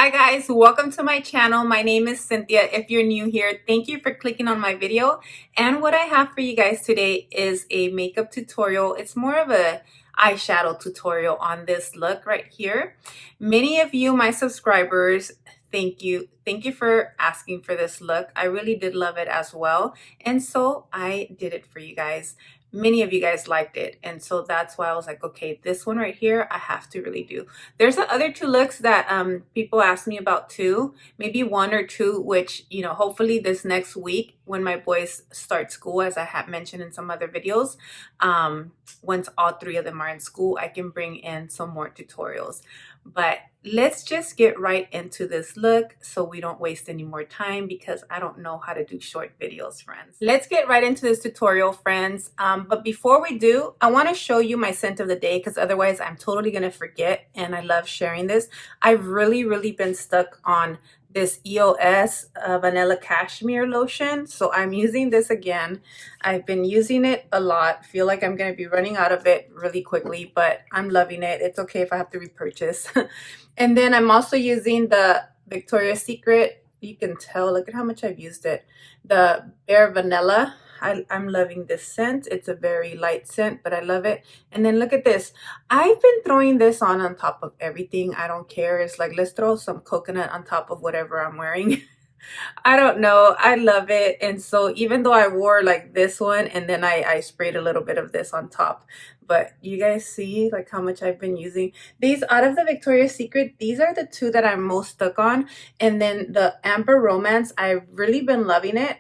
Hi guys, welcome to my channel. My name is Cynthia. If you're new here, thank you for clicking on my video. And what I have for you guys today is a makeup tutorial. It's more of a eyeshadow tutorial on this look right here. Many of you, my subscribers, thank you. Thank you for asking for this look. I really did love it as well. And so I did it for you guys. Many of you guys liked it, and so that's why I was like, okay, this one right here I have to really do. There's the other two looks that people ask me about too, maybe one or two, which, you know, hopefully this next week when my boys start school, as I have mentioned in some other videos, once all three of them are in school, I can bring in some more tutorials. But let's just get right into this look so we don't waste any more time, because I don't know how to do short videos, friends. Let's get right into this tutorial, friends. But before we do, I want to show you my scent of the day, because otherwise I'm totally going to forget, and I love sharing this. I've really been stuck on this EOS vanilla cashmere lotion, so I'm using this again. I've been using it a lot. Feel like I'm going to be running out of it really quickly, but I'm loving it. It's okay if I have to repurchase. And then I'm also using the Victoria's Secret. You can tell, look at how much I've used it. The Bare Vanilla. I'm loving this scent. It's a very light scent, but I love it. And then look at this. I've been throwing this on top of everything. I don't care. It's like, let's throw some coconut on top of whatever I'm wearing. I don't know. I love it. And so even though I wore like this one, and then I sprayed a little bit of this on top, but you guys see like how much I've been using these out of the Victoria's Secret. These are the two that I'm most stuck on. And then the Amber Romance, I've really been loving it.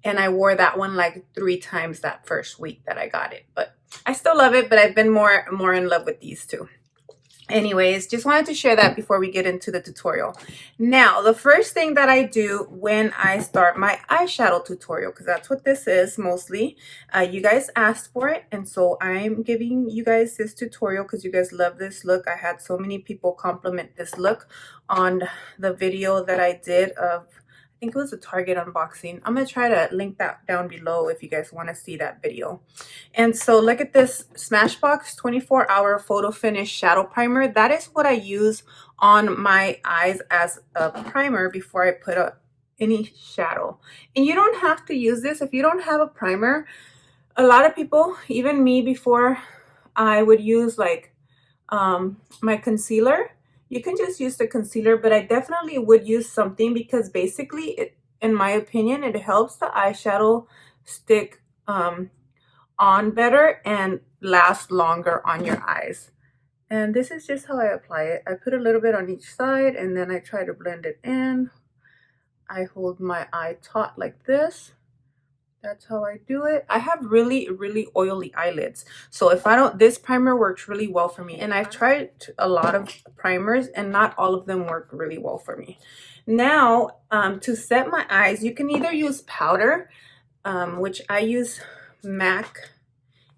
And I wore that one like 3 times that first week that I got it, but I still love it. But I've been more in love with these two. Anyways, just wanted to share that before we get into the tutorial. Now, the first thing that I do when I start my eyeshadow tutorial, because that's what this is mostly, you guys asked for it, and so I'm giving you guys this tutorial because you guys love this look. I had so many people compliment this look on the video that I did of, I think it was a Target unboxing. I'm going to try to link that down below if you guys want to see that video. And so look at this Smashbox 24-hour photo finish shadow primer. That is what I use on my eyes as a primer before I put up any shadow. And you don't have to use this if you don't have a primer. A lot of people, even me before, I would use like my concealer. You can just use the concealer, but I definitely would use something, because basically, it, in my opinion, it helps the eyeshadow stick on better and last longer on your eyes. And this is just how I apply it. I put a little bit on each side, and then I try to blend it in. I hold my eye taut like this. That's how I do it. I have really oily eyelids, so if I don't, this primer works really well for me. And I've tried a lot of primers, and not all of them work really well for me. Now, to set my eyes, you can either use powder, which I use MAC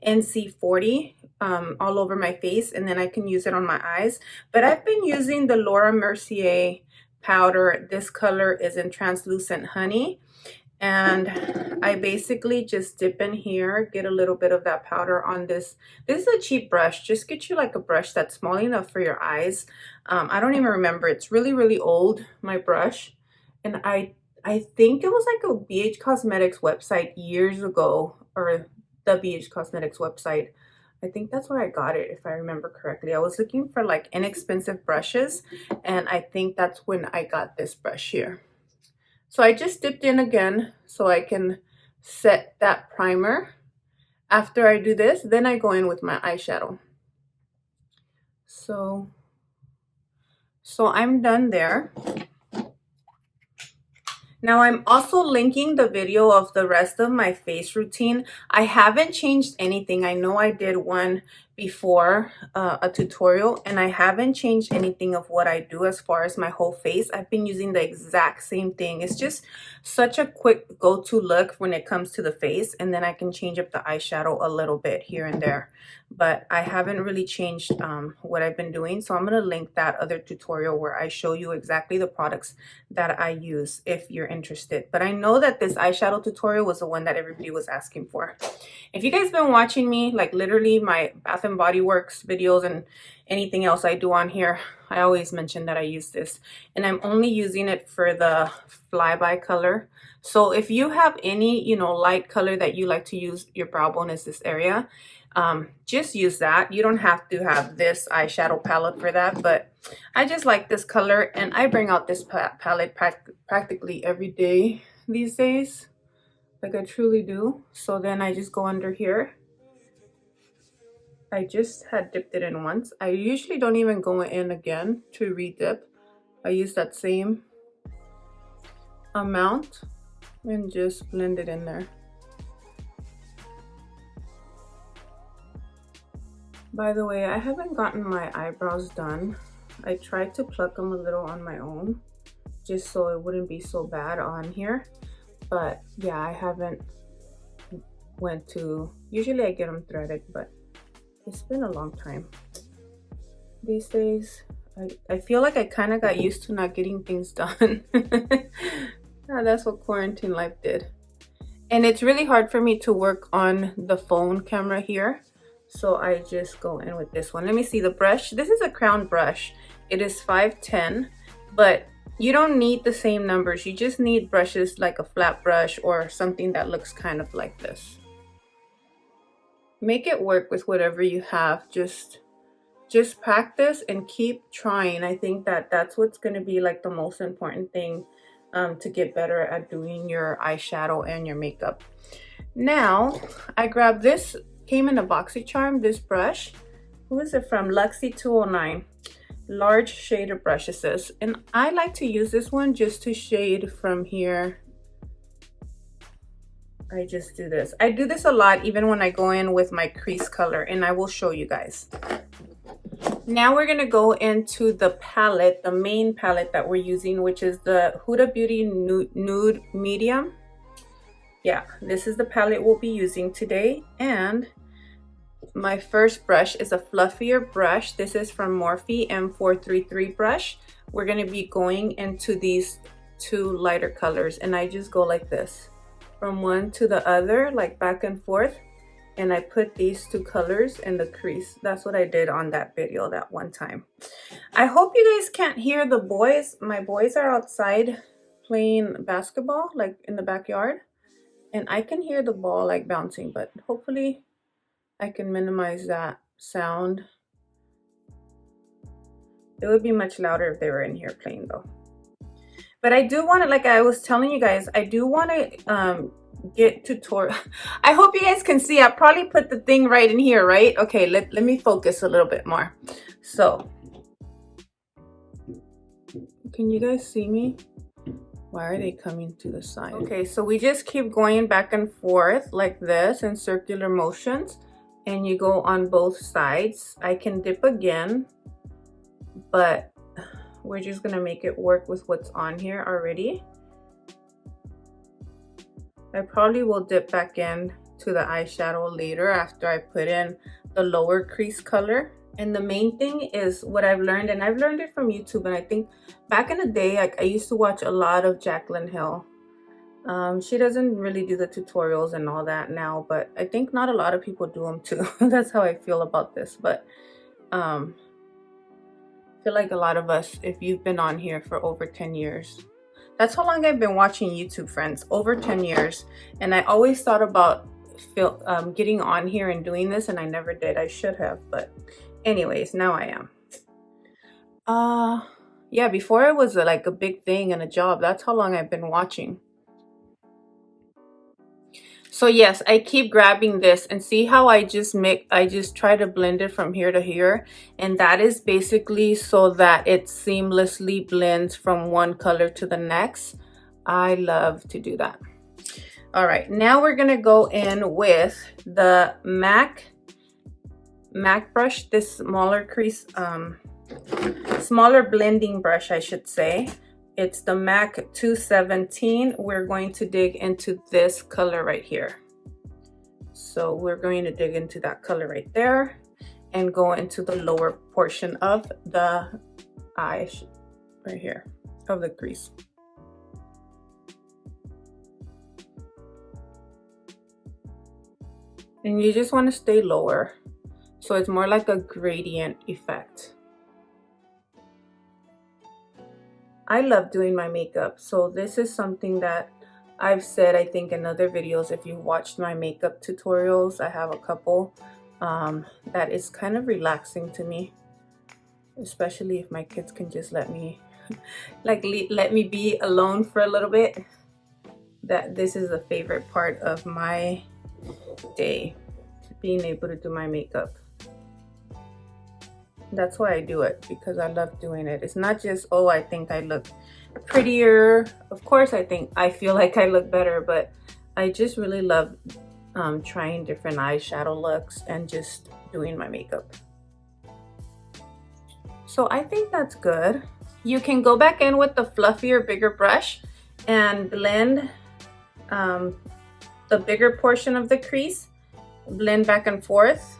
NC40 all over my face, and then I can use it on my eyes. But I've been using the Laura Mercier powder. This color is in Translucent Honey. And I basically just dip in here, get a little bit of that powder on this. This is a cheap brush. Just get you like a brush that's small enough for your eyes. I don't even remember. It's really old, my brush. And I think it was like a BH Cosmetics website years ago, or the BH Cosmetics website. I think that's where I got it, if I remember correctly. I was looking for like inexpensive brushes, and I think that's when I got this brush here. So I just dipped in again so I can set that primer. After I do this, then I go in with my eyeshadow. So I'm done there. Now I'm also linking the video of the rest of my face routine. I haven't changed anything. I know I did one before, a tutorial, and I haven't changed anything of what I do as far as my whole face. I've been using the exact same thing. It's just such a quick go-to look when it comes to the face, and then I can change up the eyeshadow a little bit here and there. But I haven't really changed what I've been doing, so I'm going to link that other tutorial where I show you exactly the products that I use if you're interested. But I know that this eyeshadow tutorial was the one that everybody was asking for. If you guys been watching me, like literally my Bath & and Body Works videos and anything else I do on here, I always mention that I use this. And I'm only using it for the flyby color. So if you have any, you know, light color that you like to use, your brow bone is this area, just use that. You don't have to have this eyeshadow palette for that, but I just like this color, and I bring out this palette practically every day these days. Like I truly do. So then I just go under here. I just had dipped it in once. I usually don't even go in again to re-dip. I use that same amount and just blend it in there. By the way, I haven't gotten my eyebrows done. I tried to pluck them a little on my own just so it wouldn't be so bad on here. But yeah, I haven't went to, usually I get them threaded, but it's been a long time. These days, I feel like I kind of got used to not getting things done. Yeah, that's what quarantine life did. And it's really hard for me to work on the phone camera here. So I just go in with this one. Let me see the brush. This is a crown brush. It is 510, but you don't need the same numbers. You just need brushes like a flat brush or something that looks kind of like this. Make it work with whatever you have. Just practice and keep trying. I think that that's what's going to be like the most important thing to get better at doing your eyeshadow and your makeup. Now I grabbed this, came in a BoxyCharm, this brush. Who is it from? Luxie 209. Large shader brush, it says. And I like to use this one just to shade from here. I just do this. I do this a lot even when I go in with my crease color, and I will show you guys. Now we're gonna go into the palette, the main palette that we're using, which is the Huda Beauty Nude Medium. Yeah, this is the palette we'll be using today. And my first brush is a fluffier brush. This is from Morphe M433 brush. We're going to be going into these two lighter colors, and I just go like this from one to the other, like back and forth, and I put these two colors in the crease. That's what I did on that video that one time. I hope you guys can't hear the boys. My boys are outside playing basketball, like in the backyard, and I can hear the ball like bouncing, but hopefully I can minimize that sound. It would be much louder if they were in here playing though. But I do want to, like I was telling you guys, I do want to get tutorial. I hope you guys can see. I probably put the thing right in here, right? Okay, let me focus a little bit more. So, can you guys see me? Why are they coming to the side? Okay, so we just keep going back and forth like this in circular motions, and you go on both sides. I can dip again, but we're just gonna make it work with what's on here already. I probably will dip back in to the eyeshadow later after I put in the lower crease color. And the main thing is what I've learned, and I've learned it from YouTube, and I think back in the day, I used to watch a lot of Jaclyn Hill. She doesn't really do the tutorials and all that now, but I think not a lot of people do them too. That's how I feel about this. But I feel like a lot of us, if you've been on here for over 10 years, that's how long I've been watching YouTube, friends, over 10 years. And I always thought about getting on here and doing this, and I never did. I should have, but anyways, now I am. Yeah, before it was like a big thing and a job. That's how long I've been watching. So yes, I keep grabbing this, and see how I just try to blend it from here to here, and that is basically so that it seamlessly blends from one color to the next. I love to do that. All right, now we're gonna go in with the MAC brush, this smaller crease, smaller blending brush, I should say. It's the MAC 217. We're going to dig into this color right here. So we're going to dig into that color right there and go into the lower portion of the eye right here of the crease. And you just want to stay lower. So it's more like a gradient effect. I love doing my makeup, so this is something that I've said, I think, in other videos. If you watched my makeup tutorials, I have a couple, that is kind of relaxing to me, especially if my kids can just let me like let me be alone for a little bit. That this is a favorite part of my day, being able to do my makeup. That's why I do it, because I love doing it. It's not just, oh, I think I look prettier. Of course I feel like I look better, but I just really love trying different eyeshadow looks and just doing my makeup. So I think that's good. You can go back in with the fluffier, bigger brush and blend the bigger portion of the crease, blend back and forth.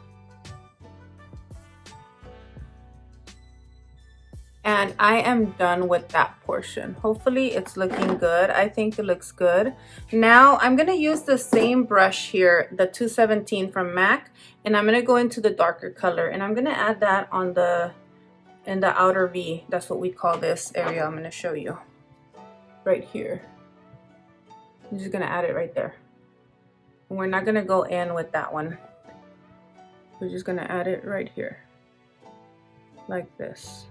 And I am done with that portion. Hopefully it's looking good. I think it looks good. Now I'm gonna use the same brush here, the 217 from MAC, and I'm gonna go into the darker color, and I'm gonna add that on in the outer V. That's what we call this area. I'm gonna show you right here. I'm just gonna add it right there. And we're not gonna go in with that one. We're just gonna add it right here, like this.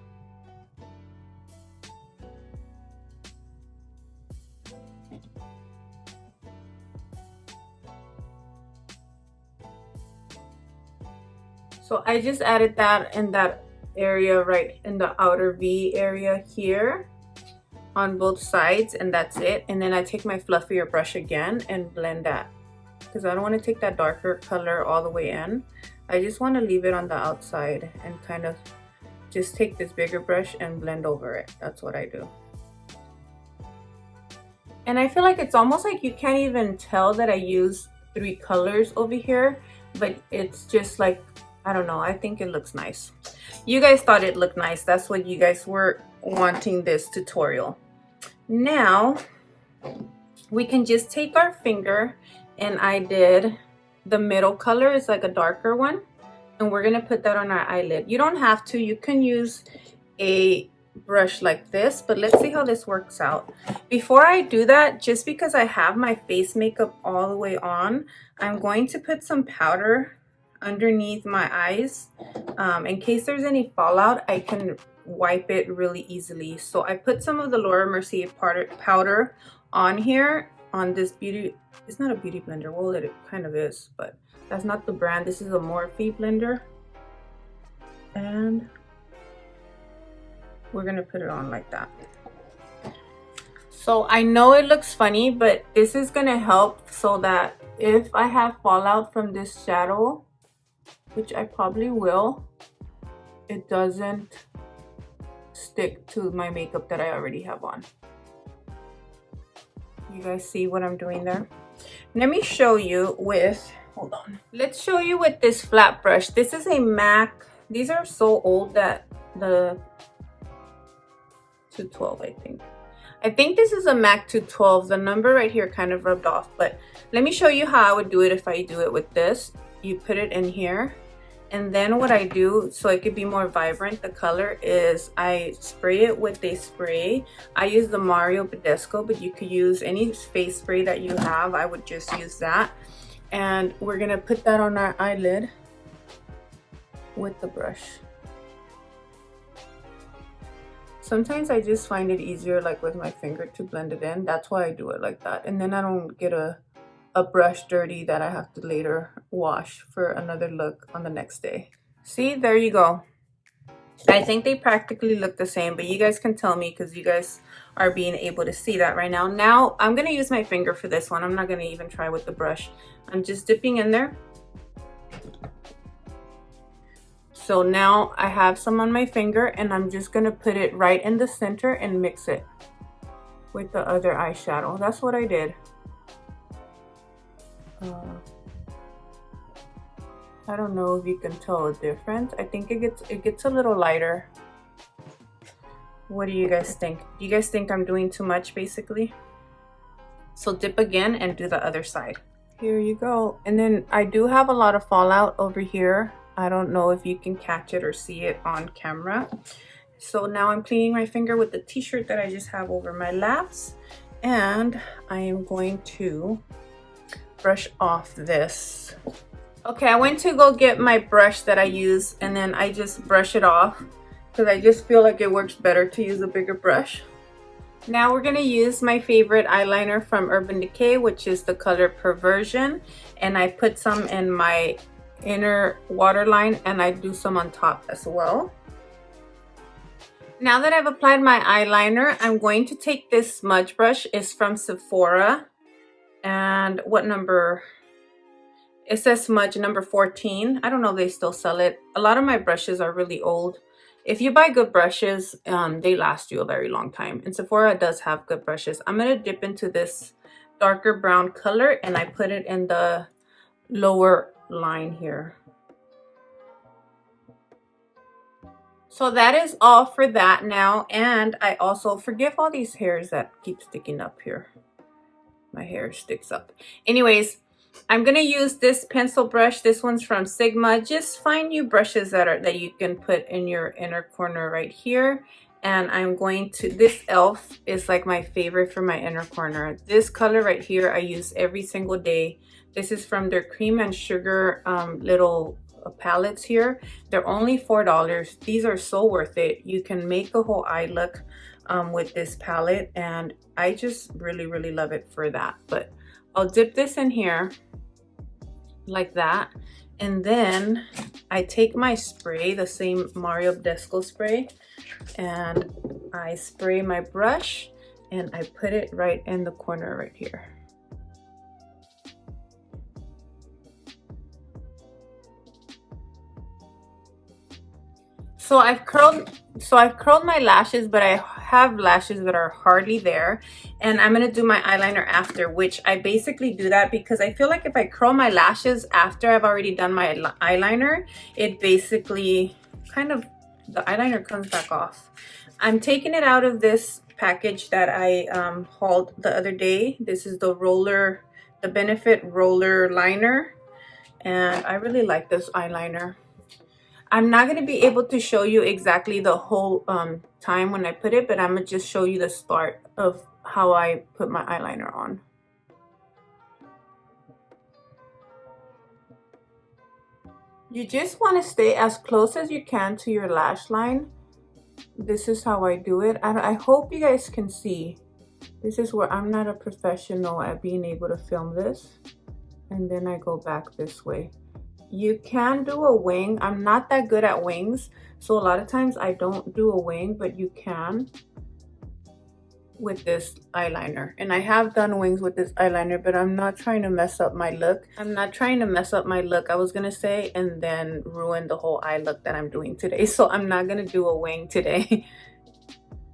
So I just added that in that area, right in the outer V area here on both sides, and that's it. And then I take my fluffier brush again and blend that, because I don't want to take that darker color all the way in. I just want to leave it on the outside and kind of just take this bigger brush and blend over it. That's what I do. And I feel like it's almost like you can't even tell that I use 3 colors over here, but it's just like, I don't know, I think it looks nice. You guys thought it looked nice. That's what you guys were wanting this tutorial. Now we can just take our finger, and I did the middle color, it's like a darker one, and we're gonna put that on our eyelid. You don't have to, you can use a brush like this, but let's see how this works out. Before I do that, just because I have my face makeup all the way on, I'm going to put some powder underneath my eyes, in case there's any fallout. I can wipe it really easily. So I put some of the Laura Mercier powder on here, on this beauty, it's not a beauty blender, well it kind of is, but that's not the brand. This is a Morphe blender, and we're gonna put it on like that. So I know it looks funny, but this is gonna help so that if I have fallout from this shadow, which I probably will, it doesn't stick to my makeup that I already have on. You guys see what I'm doing there? Let me show you with, hold on. Let's show you with this flat brush. This is a MAC. These are so old that the 212, I think this is a MAC 212. The number right here kind of rubbed off, but let me show you how I would do it if I do it with this. You put it in here, and then what I do, so it could be more vibrant, the color, is I spray it with a spray. I use the Mario Badescu, but you could use any face spray that you have. I would just use that. And we're gonna put that on our eyelid with the brush. Sometimes I just find it easier, like with my finger, to blend it in. That's why I do it like that. And then I don't get a brush dirty that I have to later wash for another look on the next day. See, there you go. I think they practically look the same, but you guys can tell me because you guys are being able to see that right now. Now I'm gonna use my finger for this one. I'm not gonna even try with the brush. I'm just dipping in there. So now I have some on my finger, and I'm just gonna put it right in the center and mix it with the other eyeshadow. That's what I did. I don't know if you can tell a difference. I think it gets a little lighter. What do you guys think? Do you guys think I'm doing too much, basically? So dip again and do the other side. Here you go. And then I do have a lot of fallout over here. I don't know if you can catch it or see it on camera. So now I'm cleaning my finger with the t-shirt that I just have over my laps, and I am going to brush off this. Okay, I went to go get my brush that I use, and then I just brush it off because I just feel like it works better to use a bigger brush. Now we're gonna use my favorite eyeliner from Urban Decay, which is the color Perversion, and I put some in my inner waterline, and I do some on top as well. Now that I've applied my eyeliner, I'm going to take this smudge brush. It's from Sephora, and what number? It says smudge number 14. I don't know if they still sell it. A lot of my brushes are really old. If you buy good brushes, they last you a very long time. And Sephora does have good brushes. I'm going to dip into this darker brown color, and I put it in the lower line here. So that is all for that now. And I also forgive all these hairs that keep sticking up here. My hair sticks up. Anyways, I'm gonna use this pencil brush. This one's from Sigma. Just find you brushes that you can put in your inner corner right here. And I'm going to, this Elf is like my favorite for my inner corner. This color right here I use every single day. This is from their cream and sugar little palettes here. They're only $4. These are so worth it. You can make a whole eye look with this palette, and I just really love it for that. But I'll dip this in here like that, and then I take my spray, the same Mario Badescu spray, and I spray my brush, and I put it right in the corner right here. So I've curled my lashes, but I have lashes that are hardly there, and I'm gonna do my eyeliner after, which I basically do that because I feel like if I curl my lashes after I've already done my eyeliner, it basically kind of, the eyeliner comes back off. I'm taking it out of this package that I hauled the other day. This is the Benefit Roller Liner, and I really like this eyeliner. I'm not going to be able to show you exactly the whole time when I put it, but I'm going to just show you the start of how I put my eyeliner on. You just want to stay as close as you can to your lash line. This is how I do it. I hope you guys can see. This is where I'm not a professional at being able to film this. And then I go back this way. You can do a wing. I'm not that good at wings, so a lot of times I don't do a wing, but you can with this eyeliner. And I have done wings with this eyeliner, but I'm not trying to mess up my look. I'm not trying to mess up my look, I was gonna say, and then ruin the whole eye look that I'm doing today. So I'm not gonna do a wing today.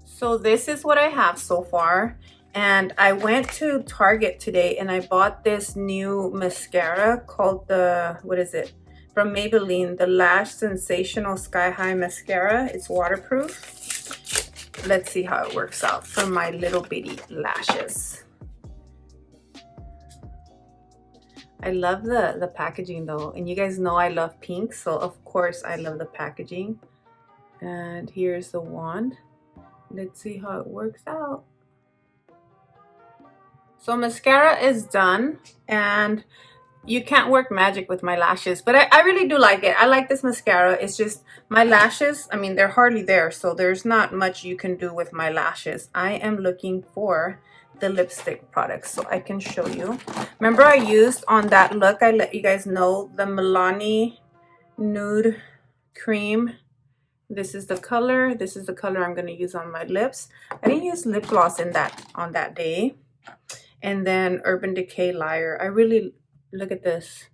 So this is what I have so far. And I went to Target today and I bought this new mascara called the, what is it? From Maybelline, the Lash Sensational Sky High Mascara. It's waterproof. Let's see how it works out for my little bitty lashes. I love the packaging though. And you guys know I love pink, so of course I love the packaging. And here's the wand. Let's see how it works out. So mascara is done, and you can't work magic with my lashes, but I really do like it. I like this mascara. It's just my lashes, I mean, they're hardly there, so there's not much you can do with my lashes. I am looking for the lipstick products so I can show you. Remember I used on that look, I let you guys know, the Milani Nude Cream. This is the color. This is the color I'm going to use on my lips. I didn't use lip gloss in on that day. And then Urban Decay Liar. I really, look at this.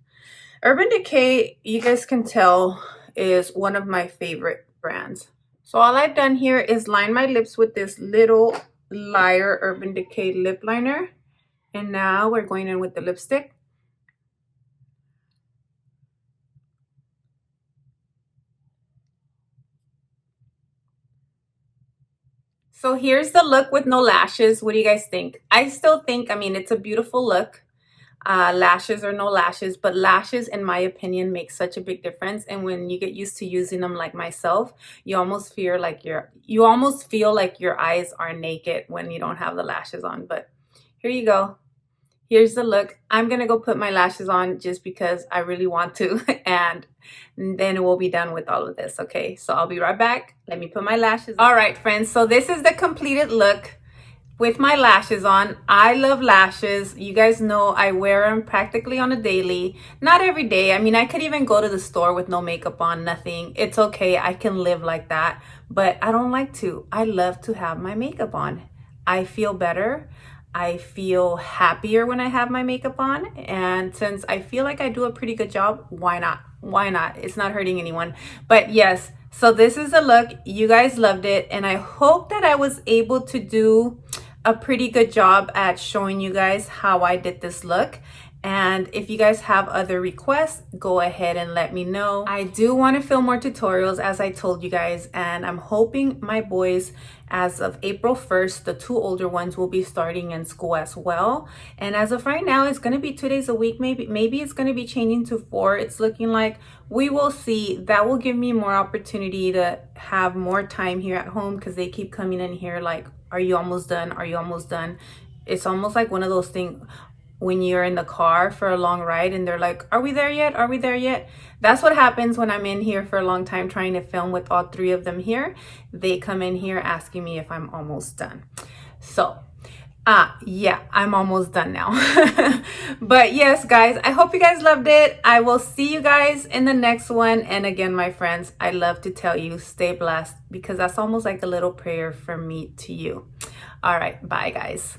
Urban Decay, you guys can tell, is one of my favorite brands. So all I've done here is line my lips with this little Liar Urban Decay lip liner. And now we're going in with the lipstick. So here's the look with no lashes. What do you guys think? I still think, I mean, it's a beautiful look. lashes or no lashes, but lashes in my opinion make such a big difference. And when you get used to using them like myself, you almost feel like your eyes are naked when you don't have the lashes on. But here you go. Here's the look. I'm gonna go put my lashes on just because I really want to, and then we'll be done with all of this. Okay, so I'll be right back. Let me put my lashes on. All right, friends, so this is the completed look with my lashes on. I love lashes. You guys know I wear them practically on a daily. Not every day. I mean, I could even go to the store with no makeup on, nothing. It's okay. I can live like that, but I don't like to. I love to have my makeup on. I feel better. I feel happier when I have my makeup on. And since I feel like I do a pretty good job, why not? Why not? It's not hurting anyone. But yes, so this is the look. You guys loved it. And I hope that I was able to do a pretty good job at showing you guys how I did this look. And if you guys have other requests, go ahead and let me know. I do want to film more tutorials, as I told you guys, and I'm hoping my boys, as of April 1st, the 2 older ones will be starting in school as well. And as of right now, it's going to be 2 days a week. Maybe it's going to be changing to 4. It's looking like. We will see. That will give me more opportunity to have more time here at home, because they keep coming in here like, are you almost done? Are you almost done? It's almost like one of those things when you're in the car for a long ride and they're like, are we there yet? Are we there yet? That's what happens when I'm in here for a long time trying to film with all 3 of them here. They come in here asking me if I'm almost done. So yeah, I'm almost done now. But yes, guys, I hope you guys loved it. I will see you guys in the next one. And again, my friends, I love to tell you, stay blessed, because that's almost like a little prayer from me to you. All right, bye guys.